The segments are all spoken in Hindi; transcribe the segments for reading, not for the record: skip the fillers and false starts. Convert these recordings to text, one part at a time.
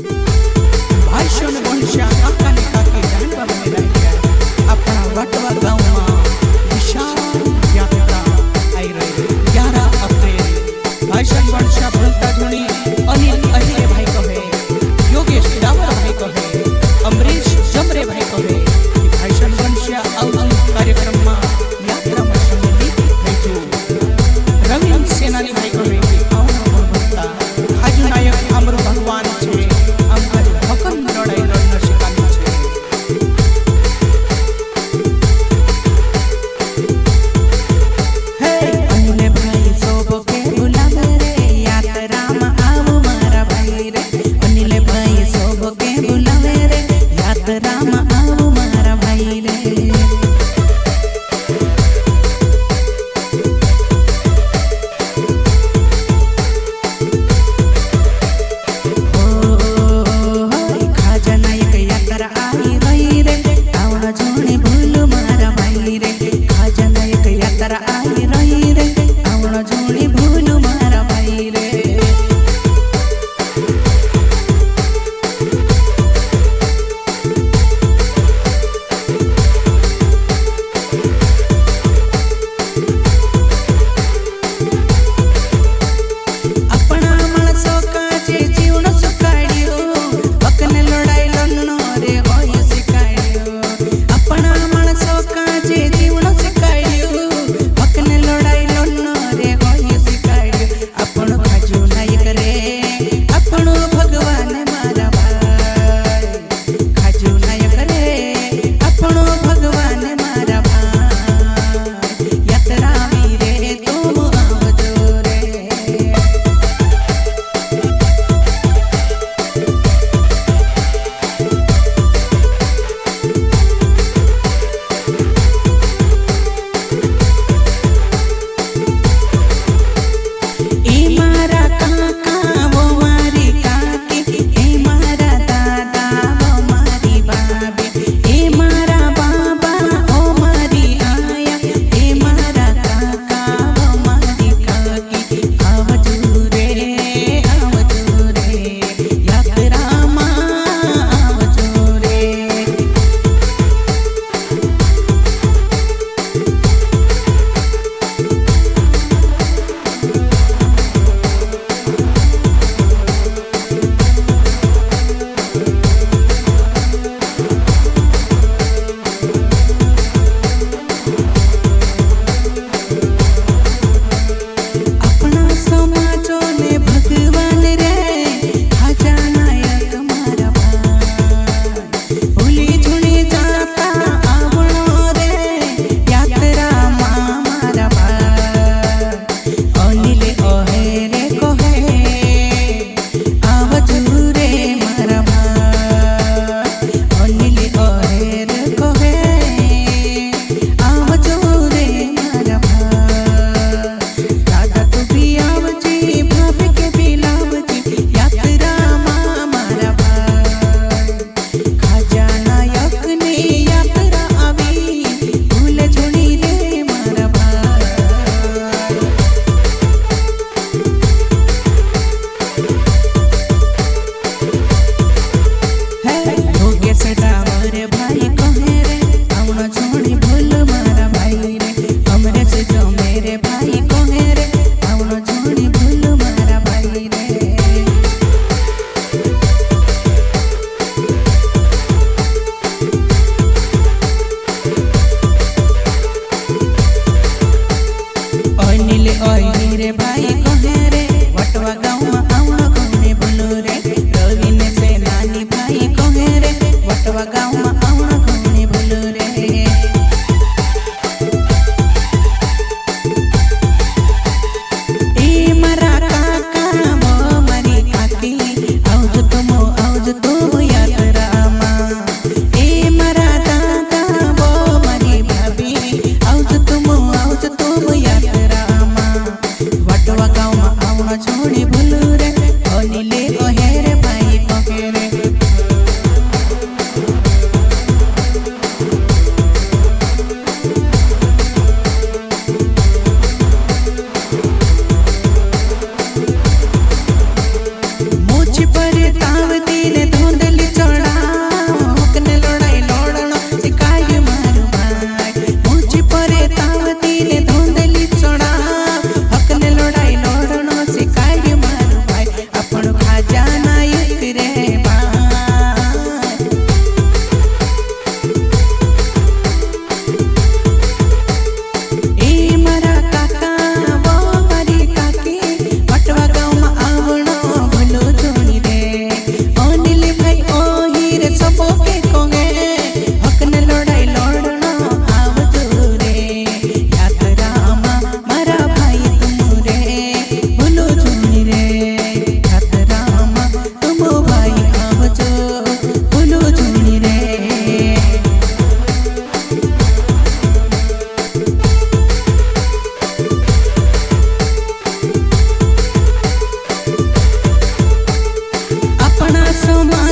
भाषण वंशा काका ने काकी जानवा बनी रही है अपना वटवा गाँव में विशाल यात्रा आई रही 11 अप्रैल भाषण वंशा बोलता धुनी अनिल अहिरे भाई कहे योगेश डावर भाई कहे अमरीश जमरे भाई कहे भाषण वंशा आउजी कार्यक्रम में यात्रा में संगीत भेजो रविंद्र सेनानी भाई कहे खाजू नायक अमर भगवान छे अमर भकन लड़ाई लड़ना शिकानी छे हे अनिल भाई सोब के बुलावे रे यात्रा में आवो मारा भाई रे अनिल भाई सोब के बुलावे रे यात्रा में आवो मारा भाई रे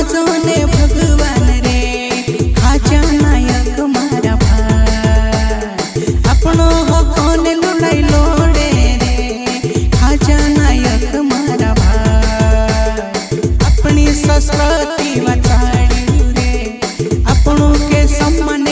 समाजो ने भगवान रे खाजा नायक मारा भाई अपनो हकोने लड़ाई लोड़े रे खाजा नायक मारा भाई अपनी संस्कृति बचाड़ी रे अपनों के सम्मान